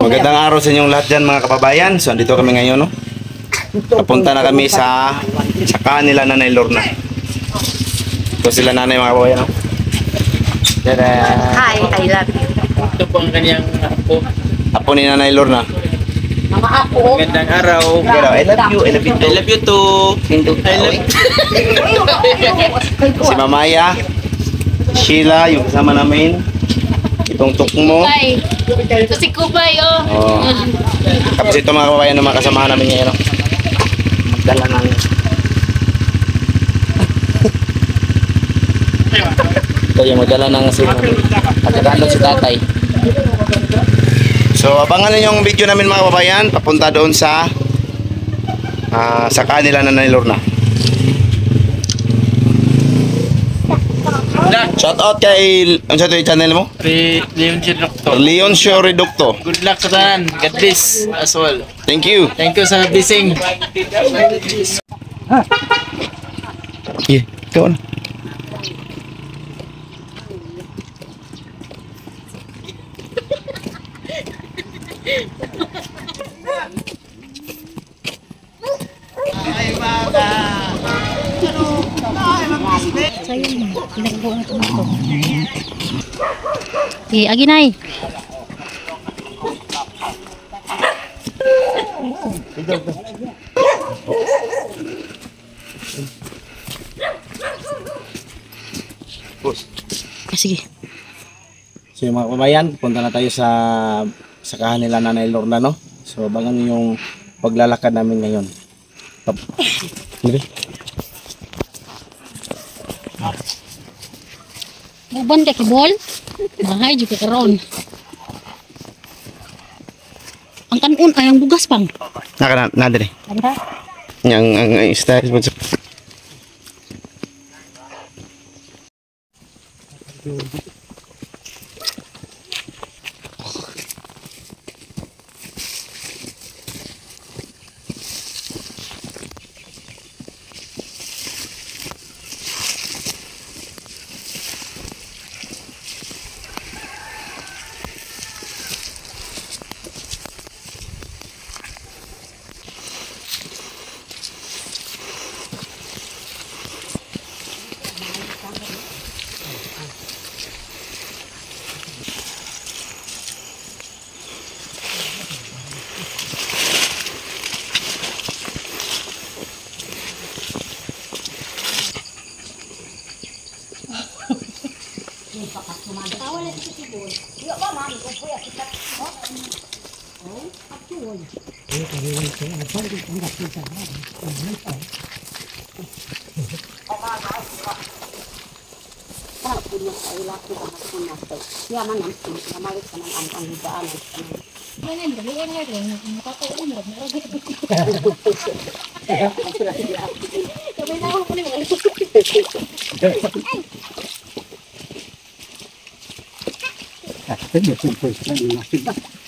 Magandang araw sa inyong lahat dyan mga kababayan. So andito kami ngayon, no? Papunta na kami sa kanila Nanay Lorna. Ito sila nanay mga kababayan, no? Tada! Hi, I love you. Ito po ang kanyang apo. Apo ni Nanay Lorna. Mga apo. Magandang araw. I love you, I love you I love you too. I love Si Mamaya, Sheila, yung kasama namin. Itong tukmo. Kubay. Ito si Kubay, oh. Oh. Tapos ito mga kababayan na mga kasama namin ngayon, no? Magdala ng... Ito yung magdala ng pagkakandong si tatay. So abangan ninyo yung video namin mga kababayan. Papunta doon sa kanila Nanay Lorna. Shout out kay ano sa channel mo? Leon Chirocto. Leon Show Reducto. Good luck sa tanan. God bless as well. Thank you. Thank you sa blessing. Yeah, ikaw na. Okay, aginay. Sige. So mga kababayan, punta na tayo sa kanila Nanay Lorna, no? So abangan niyo yung paglalakad namin ngayon. Sige. Buban ka kibol? Mahay juga karon. Ang kanon ay ang bugas pang. Na dire. Anda. Yang style mo.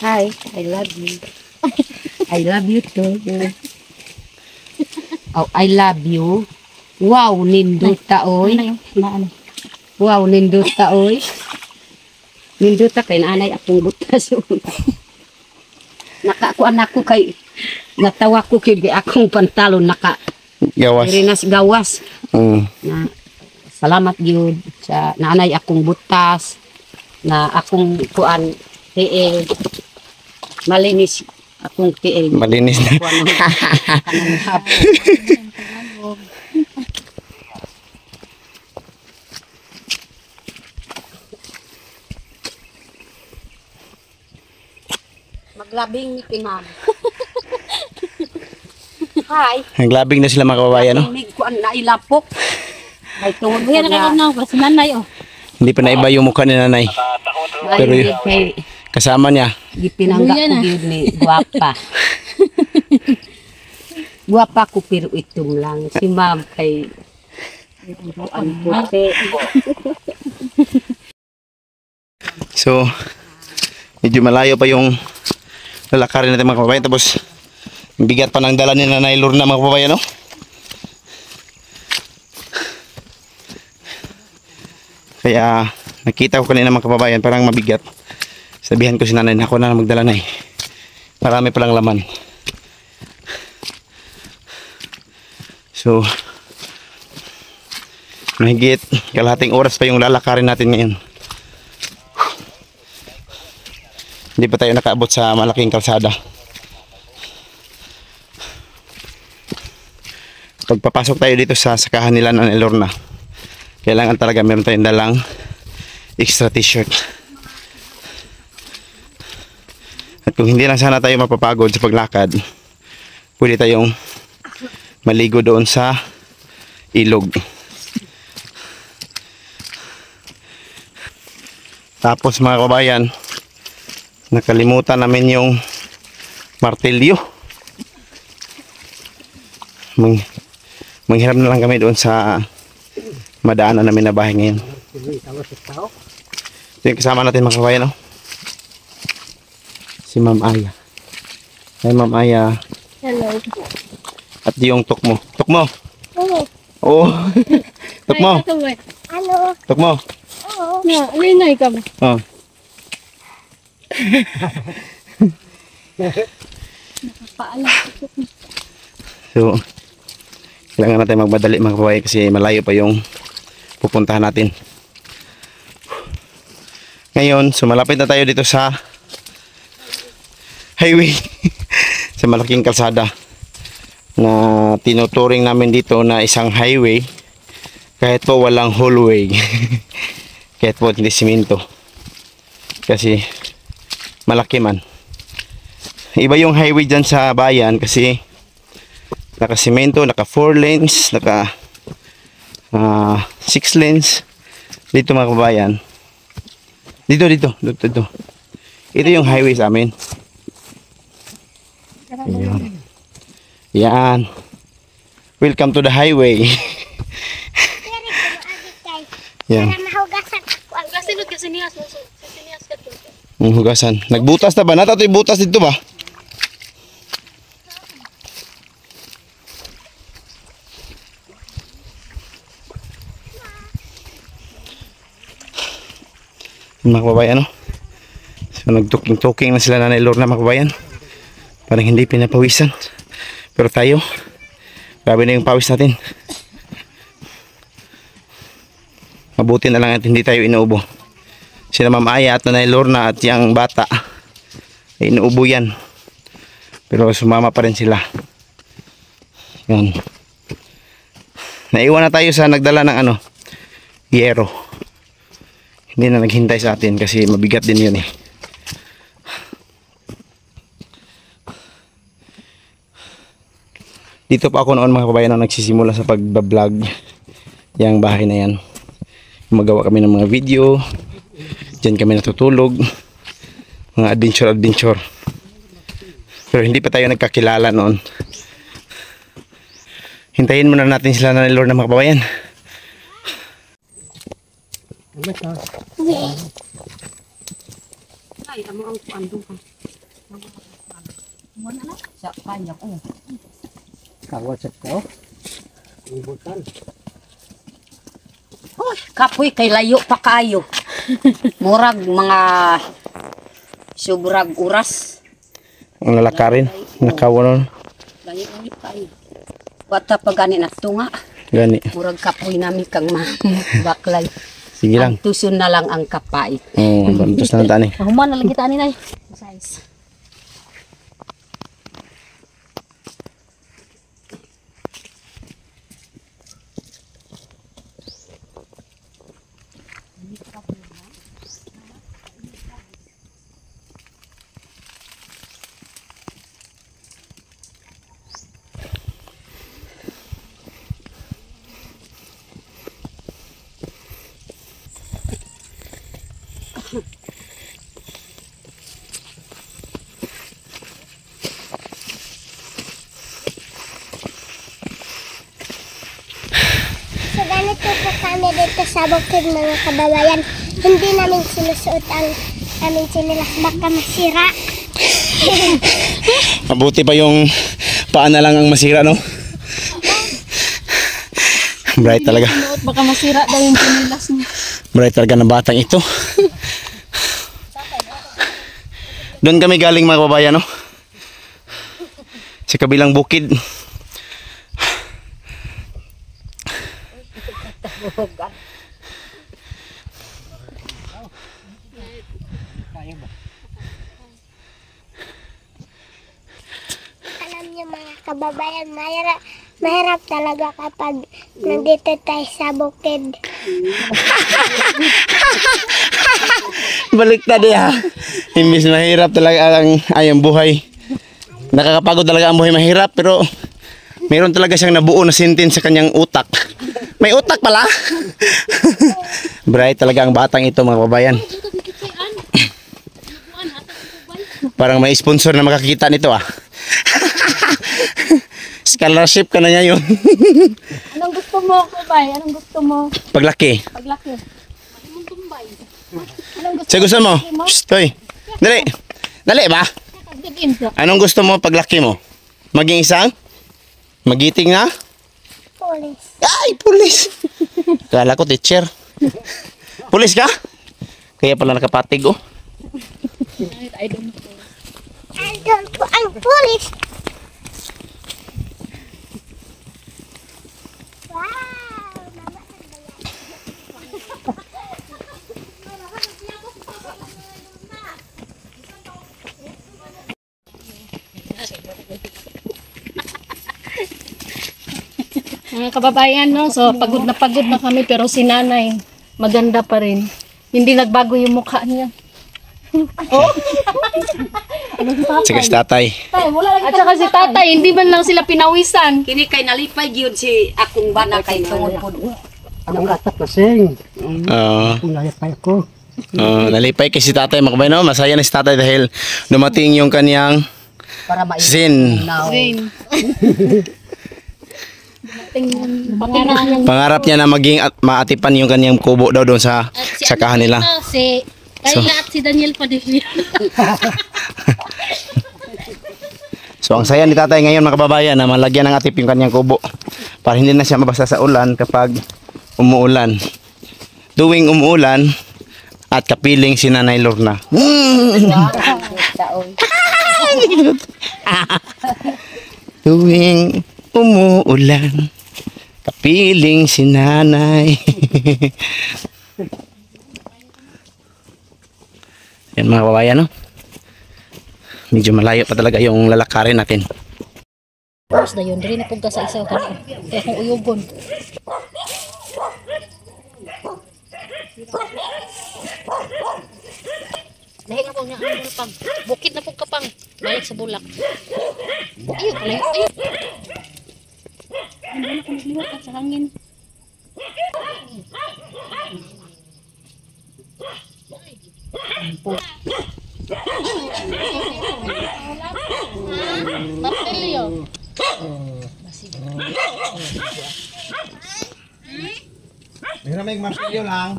Hi, I love you. I love you too. Oh, I love you. Wow, nindot ta oy. Wow, nindot ta oy. Nindot ta kay nanay akong butas. Nakakuan ako kay natawa ko kay akong pantalon Gawas. rinas gawas. Mm. Na salamat gyud sa nanay akong butas na akong kuan tiil malinis akong tiil. Malinis na. Kanang hapon. Maglabing ni ma'am. Hi. Naglabing na sila mga kababayan, no? May kuan na ilapok. May tungod Yan na. na kasi nanay oh. Hindi pa naiba yung mukha ni nanay. Pero Ay, kay kasama niya. gipinangga Buyan ko na. gyud ni guwapa. Guwapa ko pero itong lang si ma'am kay ang puti. So, medyo malayo pa yung lalakarin natin mga kababayan. Tapos, bigat pa ng dala ni Nanay Lorna mga kababayan, no? Kaya nakita ko kanina mga kababayan parang mabigat. Sabihan ko si nanay na ako na magdala na eh. Marami palang laman. So, mahigit kalahating oras pa yung lalakarin natin ngayon. Hindi pa tayo nakaabot sa malaking kalsada. Pagpapasok tayo dito sa sakahan nila ng Elorna, kailangan talaga meron tayong dalang extra t-shirt. At kung hindi lang sana tayo mapapagod sa paglakad, pwede tayong maligo doon sa ilog. Tapos mga kabayan, nakalimutan namin yung martilyo. Manghiram na lang kami doon sa madaanan namin na bahay ngayon. Ito yung kasama natin mga kabayan, no? Si Ma'am Aya. Hi Ma'am Aya. Hello. At yung tukmo. Tukmo! Oo. Oo. Tukmo! Ano? Tukmo! Oo. Na, linay ka ba? Oh. Paalam. So, kailangan natin magmadali mga kabayan kasi malayo pa yung pupuntahan natin. Ngayon, sumalapit na tayo dito sa highway. Sa malaking kalsada na tinuturing namin dito na isang highway kahit po walang hallway. Kahit po hindi simento. Kasi malaki man. Iba yung highway dyan sa bayan kasi naka-simento, naka 4 lanes, naka 6 lanes. Dito mga kabayan. Dito. Ito yung highway sa amin. Ayan. Yan. Welcome to the highway. Yan. Mahugasan ako. Ang gasinod kasi niya. Siniyas ka to. Hugasan. Nagbutas na ba? Nata ito'y butas dito ba? Mga kababayan, no? So nagtuking na sila Nanay Lorna mga kababayan. Parang hindi pinapawisan. Pero tayo, grabe na yung pawis natin. Mabuti na lang at hindi tayo inuubo. Sila Ma'am Aya at Nanay Lorna at yung bata ay inuubo yan. Pero sumama pa rin sila. Yan. Naiwan na tayo sa nagdala ng yero. Hindi na naghintay sa atin kasi mabigat din yun eh. Dito pa ako noon mga kabayan na nagsisimula sa pagbablog. Yang bahay na yan. Magawa kami ng mga video. Diyan kami natutulog. Mga adventure. Pero hindi pa tayo nagkakilala noon. Hintayin muna natin sila na ni Lord na mga kabayan. Ay, amo ang kuandong ka. Wala na. Sa kanya ko. Kawasap ko. Ibutan. Hoy, kapoy kay layo pa kayo. Murag mga sobrag oras. Ang lalakarin. Nakawanon. Layo kayo. Wata pa gani na tunga. Gani. Murag kapoy namin kang baklay. Sige lang. Ang tuson na lang ang kapait. Oo, bantos na lang tani. Mahuman na lagi tani na. Size. So ganito po kami dito sa bukid mga kababayan. Hindi namin sinusuot ang aming sinilas baka masira. Mabuti pa yung paa na lang ang masira, no? Bright talaga. Baka masira daw yung sinilas niya. Bright talaga ng batang ito. Doon kami galing mga kababayan, no? Sa kabilang bukid. Alam niyo mga kababayan, mahirap talaga kapag nandito tayo sa bukid. Baliktad ya. Imbis mahirap talaga ang buhay. Nakakapagod talaga ang buhay, mahirap, pero meron talaga siyang nabuo na sentence sa kanyang utak. May utak pala. Bright talaga ang batang ito, mga kababayan. Parang may sponsor na makakita nito ah. Scholarship ka na niya yun. Anong gusto mo, Kubay? Anong gusto mo? Paglaki. Paglaki. Sa gusto mo? Shh, hoy. Dali. Dali ba? Anong gusto mo paglaki mo? Maging isang? Magiting na? Pulis. Ay, pulis. Kala ko teacher. Pulis ka? Kaya pala nakapatig oh. Andun po ang pulis. Wow! Mga kababayan, no? So, pagod na kami, pero si nanay, maganda pa rin. Hindi nagbago yung mukha niya. Oh? Sige, tatay. At saka si tatay, hindi man lang sila pinawisan. Kini kay nalipay gyud si akong bana kay tungod pod. Anong latat na sing? Oo. Kung layat pa ako. Nalipay kay si tatay, mga kababayan. No? Masaya na si tatay dahil dumating yung kanyang Para ma sin. Zane. Pangarap niya na maging maatipan yung kanyang kubo daw doon sa sakahan nila. Si Kayla at si Daniel Padilla. So ang saya ni tatay ngayon, mga kababayan, na malagyan ng atip yung kanyang kubo para hindi na siya mabasa sa ulan kapag umuulan. Tuwing umuulan at kapiling si Nanay Lorna. Tuwing umuulan, kapiling si Nanay. Yan mga kababayan, no? Medyo malayo pa talaga yung lalakarin natin. Tapos na yun, dili na pugka sa isaw ka. Kaya kung uyugon. Nahinga po niya ang bulpang. Bukid na pugka pang. Balik sa bulak. Ayun, palayo, ayun. Hindi na kung nagliwat at sa hangin. Martilyo. Mayroon may martilyo lang.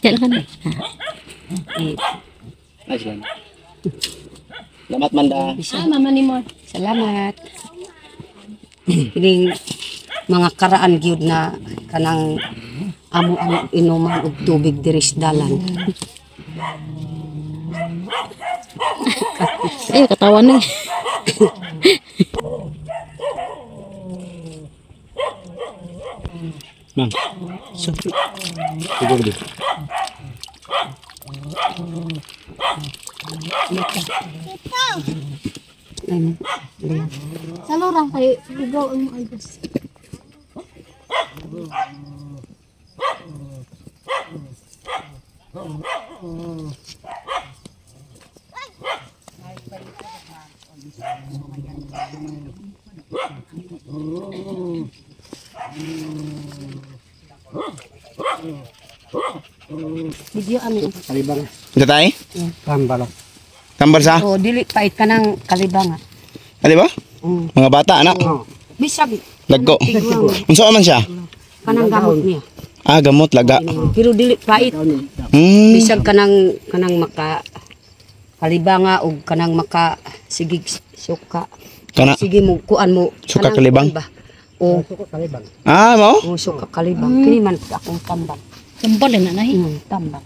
Jalan. Selamat Manda. Mama ni mo. Salamat. Kining mga karaan gyud na kanang amo ang inuman og tubig diri sa dalan. Ay, katawan na. Mang. Siguro dito. Sa lorang kay ligaw ang mga agos. Video ani. Kalibang. Ito tayo? Tambalo. Tambal sa? Oh, dili pait kanang kalibanga. Ano ba? Mm. Mga bata, anak. Oh. Bisag Lagko. tiguang Unsa man siya? kanang gamot niya. Ah, gamot, laga. Pero dili pait. Bisag kanang maka kalibanga og kanang maka sigig suka. Kana. Sige mo kuan mo Suka kanang kalibang? kuan ba? O, Suko kalibang. Ah, mo? uso ka kalibang. Kini man pud akong tambal. Tambal na nay. Tambal.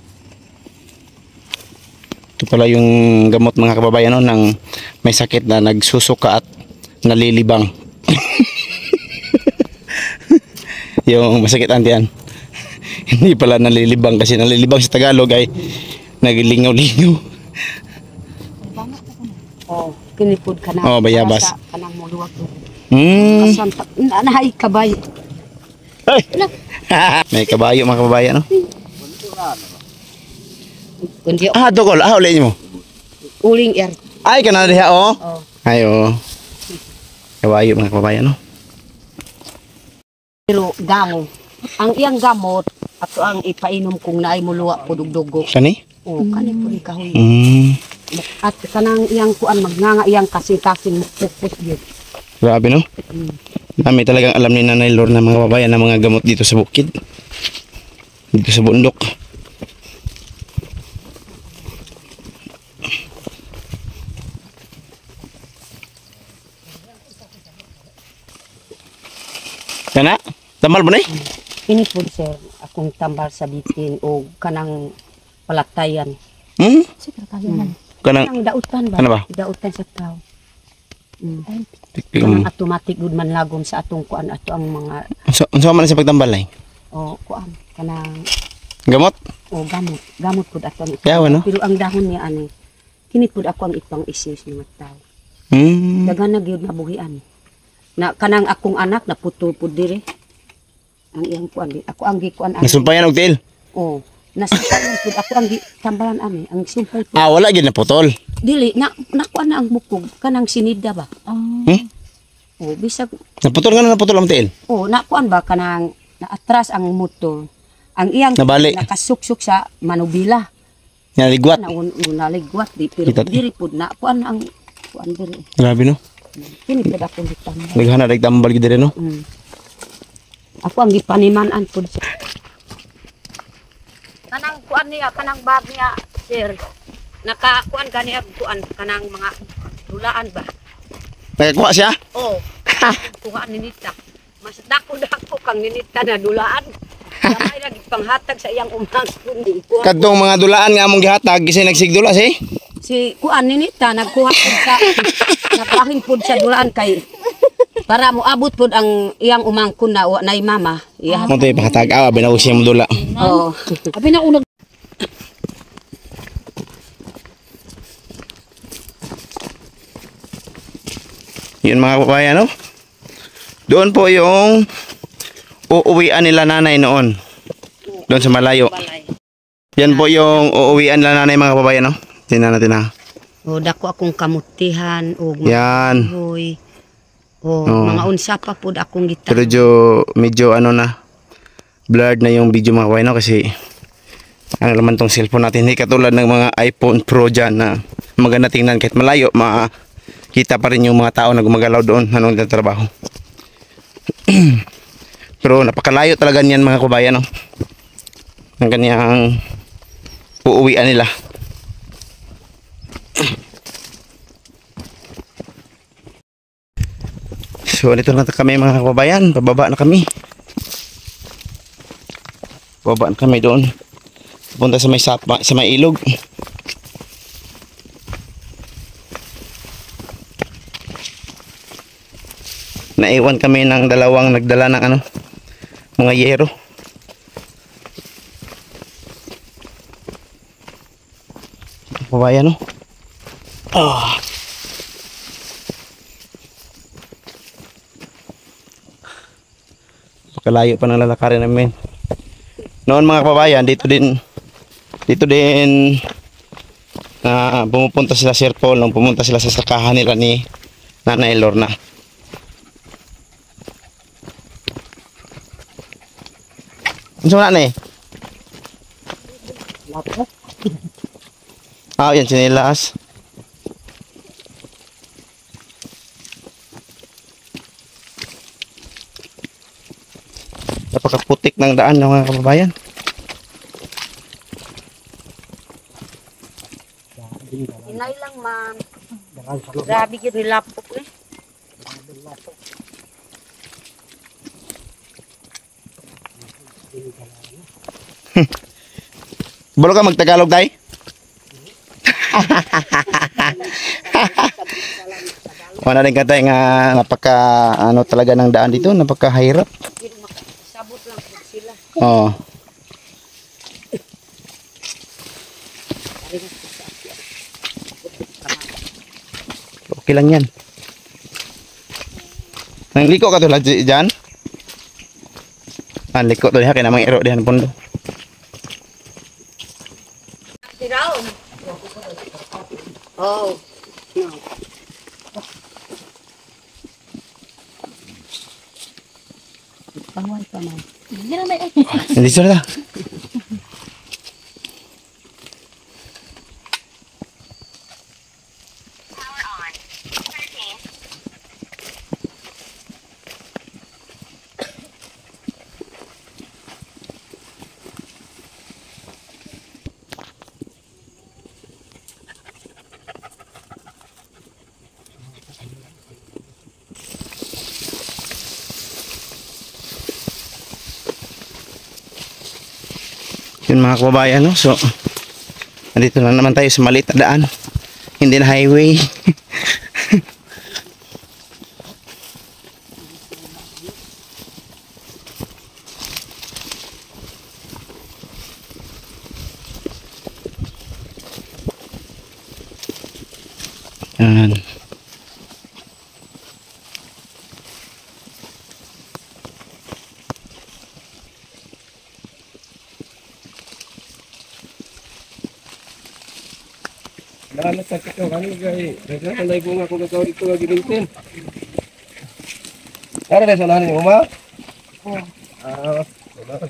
Ito pala yung gamot mga kababayan no, ng may sakit na nagsusuka at nalilibang. Yung masakit antiyan. Hindi pala nalilibang kasi nalilibang sa Tagalog ay naglilingaw-lingaw. O, kini pud kana. Oh, bayabas. Kanang muluwag. Hmm. Nahay kabay. Ay. May kabayo mga kababayan no. Kundi Ah, dokol. Ah, uli mo. uling air. Ay, kana diha oh. Oh. Ay, oh. Kabayo mga kababayan no. Pero gamo. Ang iyang gamot ato ang ipainom kung naay muluwa pud og dugo. Kani? O, kani pud kahoy. Hmm. At kanang iyang kuan magnganga iyang kasing-kasing pupus gyud. Grabe no. Dami talagang alam ni Nanay Lorna mga kababayan ng mga gamot dito sa bukid. Dito sa bundok. Kana? Tamal mo na eh? Ini pud sir akong tambal sa bitin o kanang palatayan. Hmm? Sige kaliman. Kanang, Kanang dautan ba? Ano ba? Dautan sa tao. Kanang automatic good man lagom sa atong kuan ato ang mga so man sa pagtambal ay? o kuan kanang Gamot? o gamot pud ato ang Kaya no? pero ang dahon niya ani kini pud ako ang ipang isis ng mga tao. Hmm. Dagan na gyud nabuhian. Na kanang akong anak naputol pud dire. Ang iyang kuan ako ang gikuan ani. Nasumpayan og tiil? Oh, nasumpayan pud ako ang tambalan ani, ang sumpay pud. Ah, wala gid na putol. Dili na nakuan na ang bukog kanang sinida ba? Hmm? Oh, bisag Naputol nga na naputol ang tiil. oh nakuan ba kanang naatras ang motor. Ang iyang Nabali. nakasuksok sa manubila. Naligwat. Na unaligwat di pero Kita- diri pud na kuan ang kuan diri. Grabe no. Kini pud ako gitambal. Naghana nagtambal gid dire no. Ako ang gipaniman-an pud sa kanang kuan niya kanang bag niya sir. Nakakuan gani ang kuan kanang mga dulaan ba? Nakakuha siya? Oh. Kuha ni Nita. Mas dako kang ninita na dulaan. Kamay lagi panghatag sa iyang umangkon di kuha. Kadtong mga dulaan nga among gihatag gisay nagsigdula si. Si kuan ni Nita nagkuha pud sa nagkahin pud sa dulaan kay para mo abot pud ang iyang umangkon na wa nay mama. Iya. Mo tay pahatag awa binawag siya mo dula. Oh. Abi na unag Yun mga kababayan no. Doon po yung uuwian nila nanay noon. Doon sa malayo. Yan po yung uuwian nila nanay mga kababayan no. Tingnan natin ha. O dako akong kamutihan o Yan. hoy. O Oh. mga unsa pa pud akong Pero medyo ano na blurred na yung video mga kababayan no kasi ang laman tong cellphone natin hindi katulad ng mga iPhone Pro dyan na maganda tingnan kahit malayo makita pa rin yung mga tao na gumagalaw doon na nagtatrabaho. Pero napakalayo talaga niyan mga kabayan no. Ang kanyang uuwian nila. So dito na kami mga kababayan, pababa na kami. Pababa na kami doon. Punta sa may sapa, sa may ilog. Naiwan kami ng dalawang nagdala ng ano, mga yero. Kababayan no. Ah. Kalayo pa ng lalakarin namin. Noon mga kababayan, dito din pumupunta sila Sir Paul nung pumunta sila sa sakahan nila ni Nanay Lorna. Ano na eh? Ah, yan sinilas. Napakaputik ng daan ng mga kababayan. Inay lang ma'am. Grabe gyud nilapok ni. Balo ka magtagalog tay? Wala rin katay nga napaka ano talaga ng daan dito, napakahirap. Sabot lang po sila. Oo. Okay lang yan. Nang liko ka to lang dyan? Ah, liko to diha kaya namang iro dihan pundo. Tiraw. Oh. No. Pangwan pa man. Hindi sila. Yun mga kababayan, no? So, nandito na naman tayo sa maliit na daan. Hindi na highway. Yan. Salamat sa kito kami kay. Nagkakalay ko nga kung ikaw dito nga gilintin. Tara na sa nanin mo ma? Ah, salamat.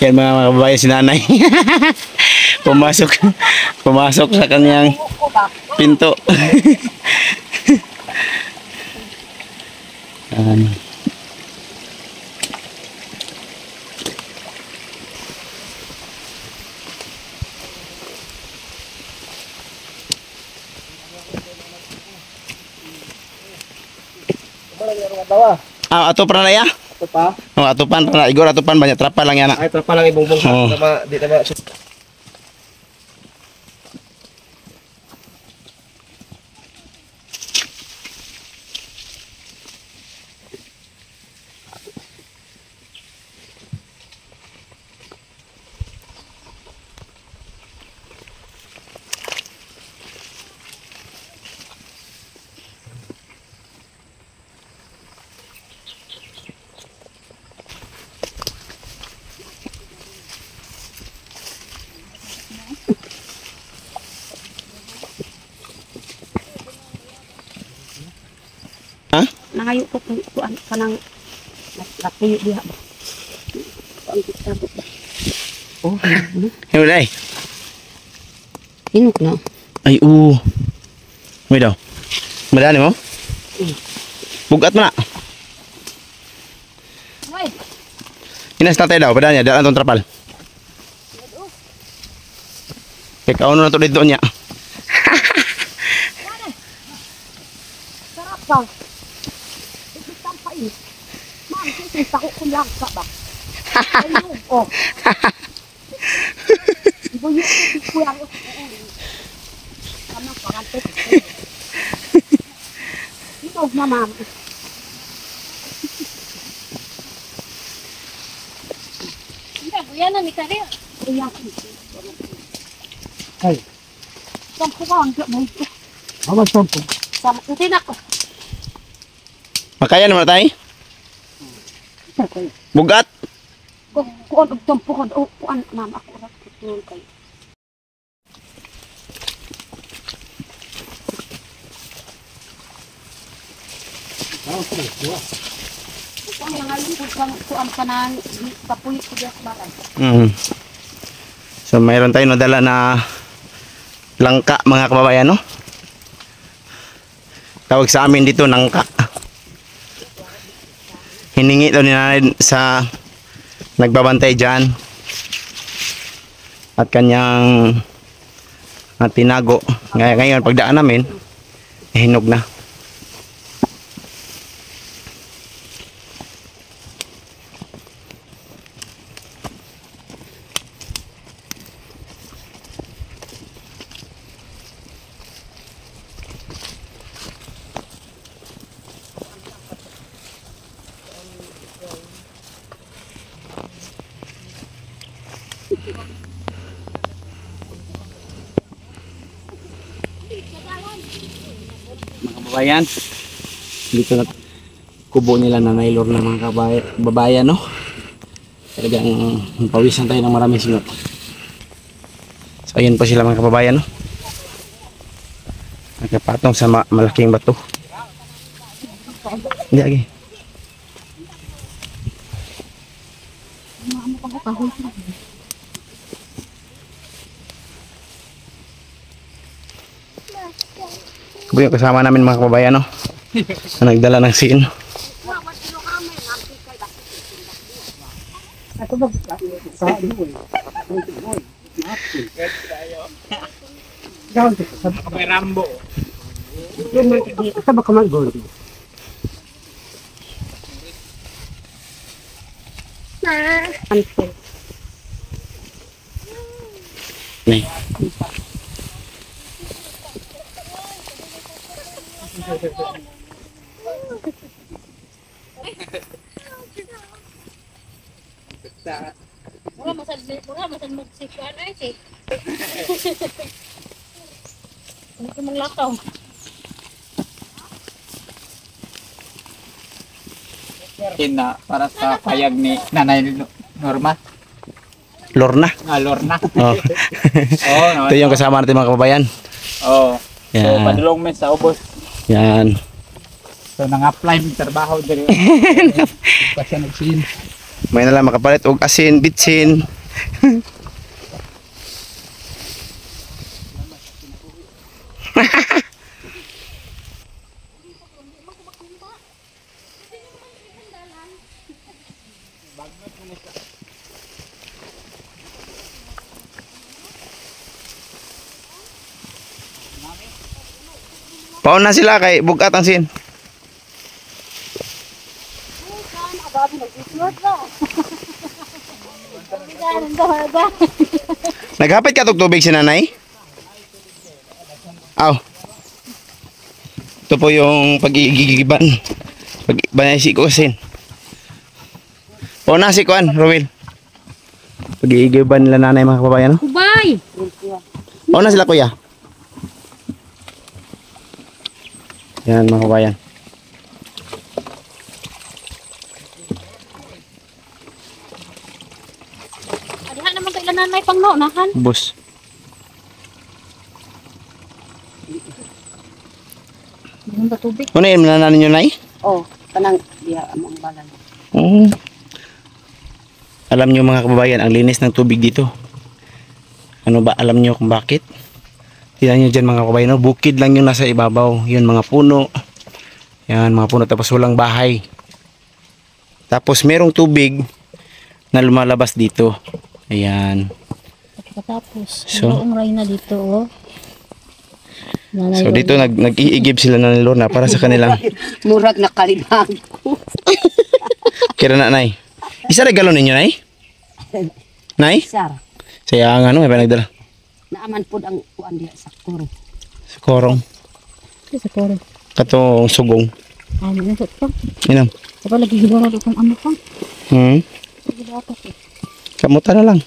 Yan mga kababayan, si nanay. pumasok sa kanyang pinto. Ato pa na ya? Ito pa. Oh, atupan pa na. Igor atupan banyak trapa lang yan. Ay trapa lang ibongbong Oo. sama di tama. nangayo ko kuan kanang napuyo diha ba. Kuan kita ba. Oh, Ano day? hinok na. Ay, May daw. Madani mo? Bugat mo na. Wait. Inas tatay daw, padanya, dalan tong trapal. Kaya kauno na to dito niya. Sarap ba? Ito tampain. Ma'am, sisi tako ko lang ka ba? Ayun, oh. Ibo yung ko yang ano panganto. Ito na ma'am. Hindi, buya na ni Kari. Kuya. Ay. Sampo ka ang mo ito. Awas sampo. Sama hindi na ko. Makaya naman tayo. Bugat. Kuan og tampo ko o kuan ma'am ako ra tutulong kay. Kuan nga yung kuan kanan kapuy ko diya baran. So mayroon tayong nadala na langka mga kababayan, no? Tawag sa amin dito nangka. Hiningi daw ni nanay sa nagbabantay dyan at kanyang tinago. Ngayon pagdaan namin hinog na. Mga kababayan, dito na kubo nila na nailor na mga kababayan, no? Talagang pawisan tayo ng maraming singot. So ayun pa sila mga kababayan, no? Nakapatong sa malaking bato. Hindi lagi. Kubo yung kasama namin mga kababayan, no? Na nagdala ng sin. May Rambo. Sa ba ka mag-gold? Antel. Nih. Mura masal magsikuan ay si. Hindi ko maglakaw. Na para sa payag ni Nanay Norma. Lorna. Lorna. Oh. Oh, Ito yung kasama natin mga kababayan. Oh. So, Yan. padulong men sa ubos. Yan. So, nang-apply ng trabaho diri. Pa siya nagsin. May nalang makapalit og asin, bitsin. Pauna sila kay bugat ang sin. Naghapit ka tog tubig si nanay? Aw. Ito po yung pag-igigiban. Pag-banaysi ko sin. Pauna si Kuan, Romel. Pag-igigiban nila nanay mga kababayan, no? Kubay. Pauna sila kuya. Yan mga kabayan. Adihan naman kay nanay pang nahan. Bus. Ano ba tubig? Ano yun, manananin nyo nay? Oh, kanang diha among balay. Oh. Alam nyo mga kababayan, ang linis ng tubig dito. Ano ba, alam nyo kung bakit? Tingnan nyo dyan mga kababayan, no? Bukid lang yung nasa ibabaw. Yun, mga puno. Yan, mga puno. Tapos walang bahay. Tapos merong tubig na lumalabas dito. Ayan. Tapos, So- ang ray na dito, oh. So dito nag-iigib sila ng Lorna para sa kanilang Murag nakalibang. kira na, Nay. Isa regalo ninyo, Nay? Nay? Sar, Sayang ano, may panagdala. naaman pod ang kuan diha sa kuro. Sa korong. Sa kore. Katong sugong. Ano na ito? Inom. Saka lagi higara kung ano pa. Kamuta na lang.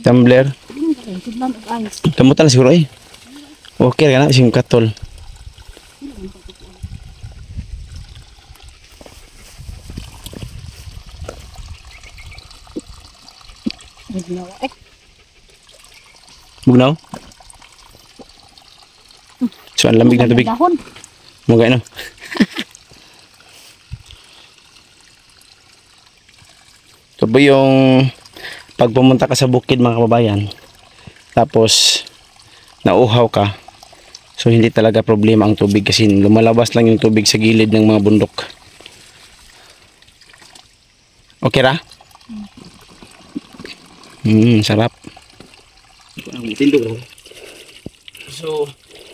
Tumbler. Sidlan of ice. Kamuta na siguro eh. Okay ka na, sing katol. Bugnaw? So, ang lamig na tubig. Dahon. Mugay no? Ito po yung pag pumunta ka sa bukid mga kababayan, tapos nauhaw ka, so hindi talaga problema ang tubig kasi lumalabas lang yung tubig sa gilid ng mga bundok. Okay ra? Sarap. So,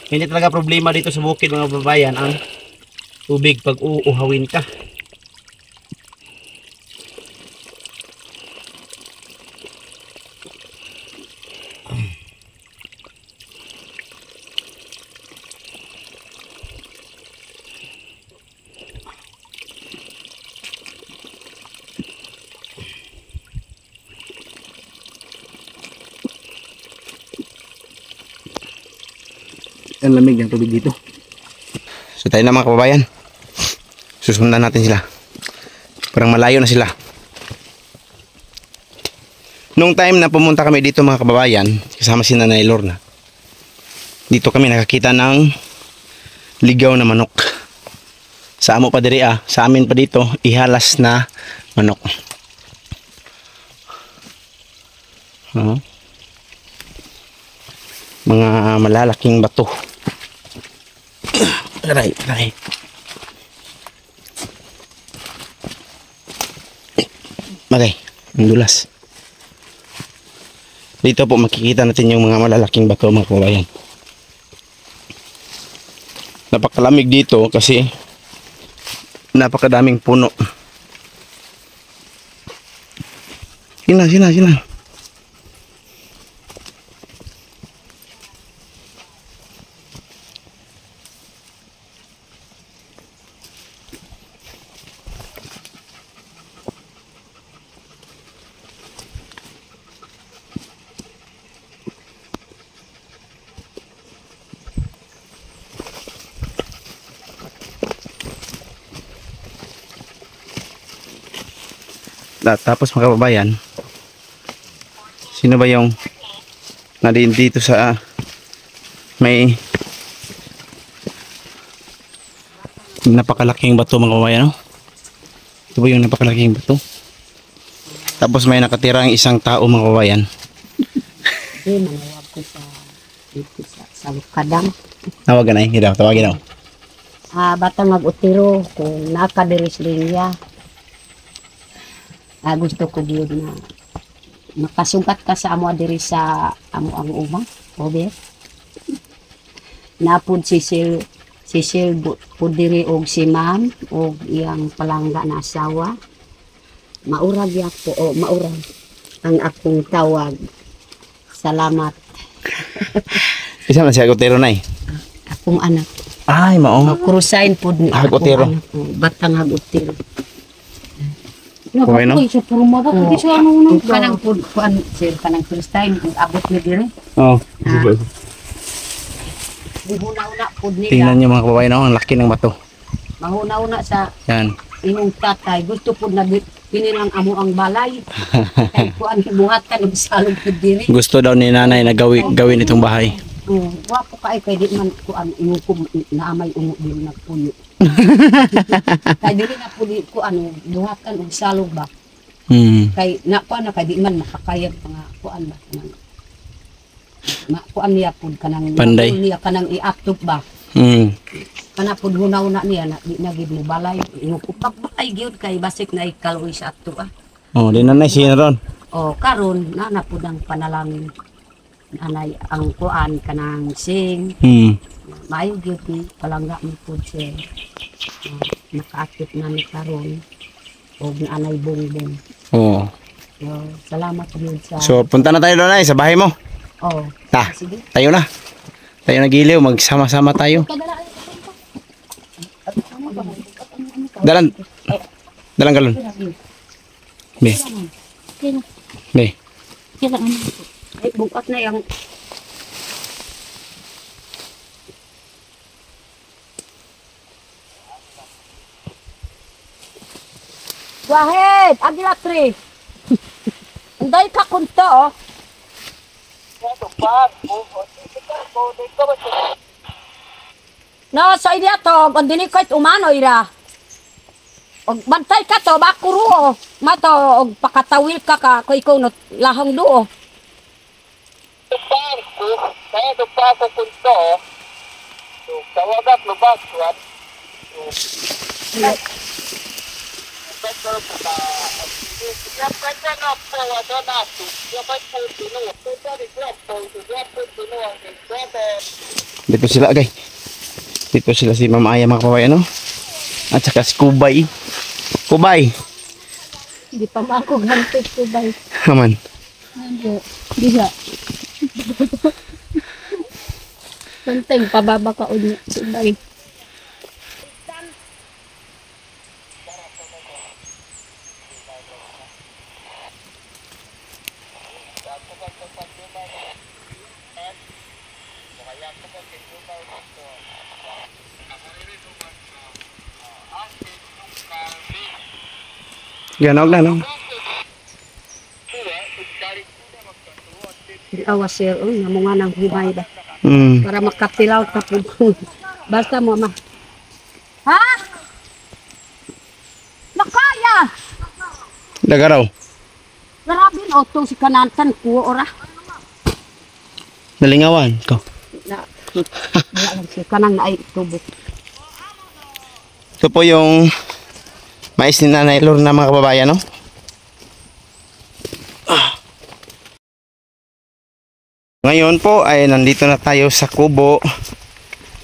hindi talaga problema dito sa bukid mga kababayan ang tubig pag uuhawin ka. Ang lamig ng tubig dito. So tayo na mga kababayan. Susundan natin sila. Parang malayo na sila. Nung time na pumunta kami dito mga kababayan, kasama si Nanay Lorna, dito kami nakakita ng ligaw na manok. Sa amo pa diri sa amin pa dito, ihalas na manok. Mga malalaking bato. Aray, aray. Bagay, ang dulas. Dito po makikita natin yung mga malalaking bato mga kababayan. Napakalamig dito kasi napakadaming puno. Sina. Tapos mga kababayan, sino ba yung nandito dito sa may napakalaking bato mga kababayan, no? Ito ba yung napakalaking bato? Tapos may nakatirang isang tao mga kababayan. Di manawag ko sa dito sa Lukadang. Tawagan na eh, tawagin ako. Batang mag-utiro kung nakadiris linya. Gusto ko gyud na makasungkat ka sa amo diri sa amo ang uma. Obe. Napud si Sil pud diri og si ma'am og iyang palangga na asawa. Maurag ya po o maurag ang akong tawag. Salamat. Isa man siya agutero na eh. Akong anak. Ay, mao. Kurusain pud ni Hagutiro. akong anak. Batang hagutiro. Okay, no? Siya puro mabak. Hindi siya ano. Kanang pud kuan sir kanang Christine kung abot ni diri. Oh. Mahuna-una pud nila. Tingnan niyo mga kababayan, no? Ang laki ng bato. Mahuna-una sa Yan. imong tatay. Gusto pud na pinilang amo ang balay. Kay kuan buhatan og salog pud diri. Gusto daw ni nanay na gawin itong bahay. Wapo ka kay di man ko ang inukom na amay umo din nagpuyo. Kay dili na puli ko duhakan og salog ba. Kay na kay di man makakayag nga kuan ba kanang kuan niya pud kanang Panday. niya kanang i-aptop ba. Kana pud hunaw na niya na di na gid mo balay inukom balay gyud kay basik na ikaloy sa aptop ah. Oh, di na siya ron. O karon na pud ang panalangin. Anay ang kuan kanang sing maayo gyud ni palangga ni pud siya. Nakaakit na ni karon og anay bongbong. Oh. So, salamat gyud sa So, punta na tayo doon ay sa bahay mo. oh. Ta, Sige. tayo na. Tayo na giliw, magsama-sama tayo. Dalan. Dalan galon. Be. Be. Ay bukas na yang Wahid, agila 3. Anday ka kunto oh. No, so idea to, kung dili ko umano ira. Og bantay ka to, bakuro. Mato, og pakatawil ka kung ikaw no, lahong duo. Saya lupa ko punto. So, tawagat lubak tuan. Dito sila, guys. Dito sila si Mama Aya, mga kababayan, no? At saka si Kubay. Kubay. Di pa ako gantit ko ba? Aman. Diha. Panteng pababa ka unya subay. Ganog na, no? Awas sir, namo nga nang hubay ba. Hmm. Para makatilaw ka po. Basta mo ma. Ha? Nakaya! Dagaraw. Grabe na otong si kanantan ko ora. Nalingawan ko. Na, wala lang si kanang naay tubok. Ito po yung mais ni Nanay Lorna, mga kababayan, no? Ngayon po ay nandito na tayo sa kubo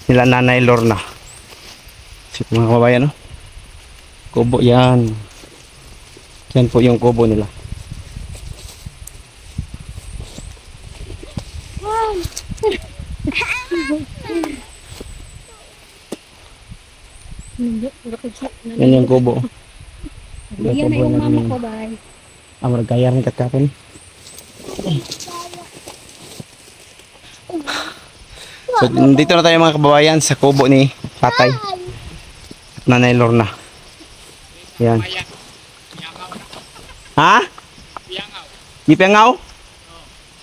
nila Nanay Lorna. So, mga kababayan, no? Kubo yan. Yan po yung kubo nila. Yan yung kubo. Yan na yung mama ko ba? Amar gayar ng katkapon. So, dito na tayo, mga kababayan, sa kubo ni Tatay at Nanay Lorna. Yan. Ha? Ipiangaw?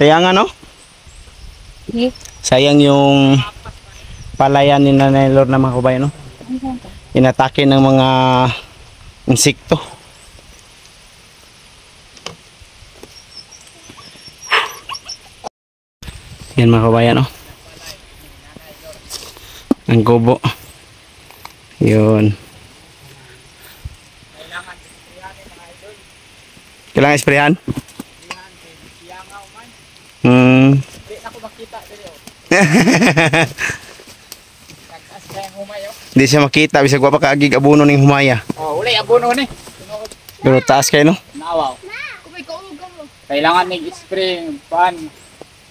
Sayang ano? Sayang yung palayan ni Nanay Lorna, mga kababayan, no? Inatake ng mga insekto. Yan, mga kabayan, no? Ang kubo. Yun. Kailangan isprayan? Hindi siya makita. Bisa gwa pa kaagig abuno ng humaya. Oh, uli abono ni. Pero taas kayo, no? Nawaw. Kailangan ni spray pan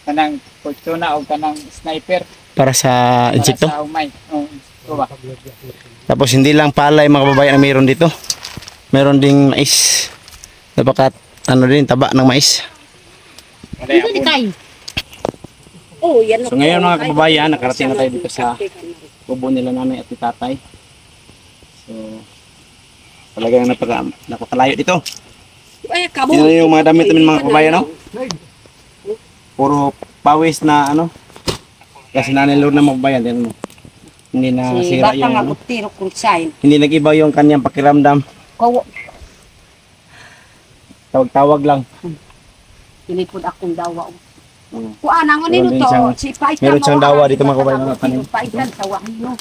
kanang fortuna o kanang sniper Para sa para insekto. sa umay. Oh, ito ba? Tapos hindi lang palay, mga kababayan, na mayroon dito. Meron ding mais. Napakat, ano din, taba ng mais. Uli abono. Oh, yan. So ngayon, mga kababayan, nakarating na tayo dito sa kubo nila Nanay at ni Tatay. So, talagang napakalayo dito. Ay, kabo. Yun yung mga damit namin, mga kababayan, no? Puro pawis na, ano? Kasi Nanay Lorna mga kababayan, tingnan mo. Hindi na Si sira bata yung nga ano, utiro kung sign. hindi nag-iba yung kanyang pakiramdam. Ko Tawag-tawag lang. Pilipod akong dawa. Mm. Kuan ang Meron nino din to, siyang- si Paitan. meron siyang dawa dito, mga kabayan, mga kanin. Paitan tawa no.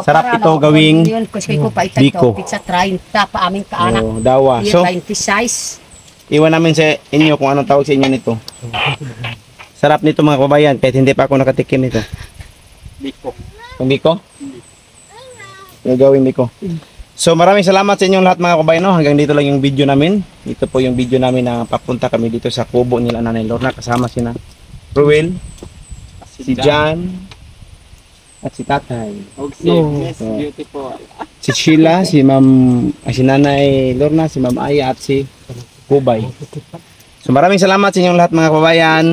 Sarap ito gawing yun kasi ko Paitan biko. to pizza 30 pa aming kaanak. Oh, dawa. So, So, 20 size. iwan namin sa inyo kung anong tawag sa inyo nito. Sarap nito mga kababayan, kahit hindi pa ako nakatikim nito. Biko. Yung biko? Yung gawing biko. So maraming salamat sa inyong lahat mga kababayan. No? Hanggang dito lang yung video namin. Ito po yung video namin na papunta kami dito sa kubo nila Nanay Lorna. Kasama sina Ruel, si John, at si Tatay. Og si Miss Oh. Beautiful. Si Sheila, si si Nanay Lorna, si Ma'am Aya at si Kubay. So maraming salamat sa inyong lahat mga kababayan.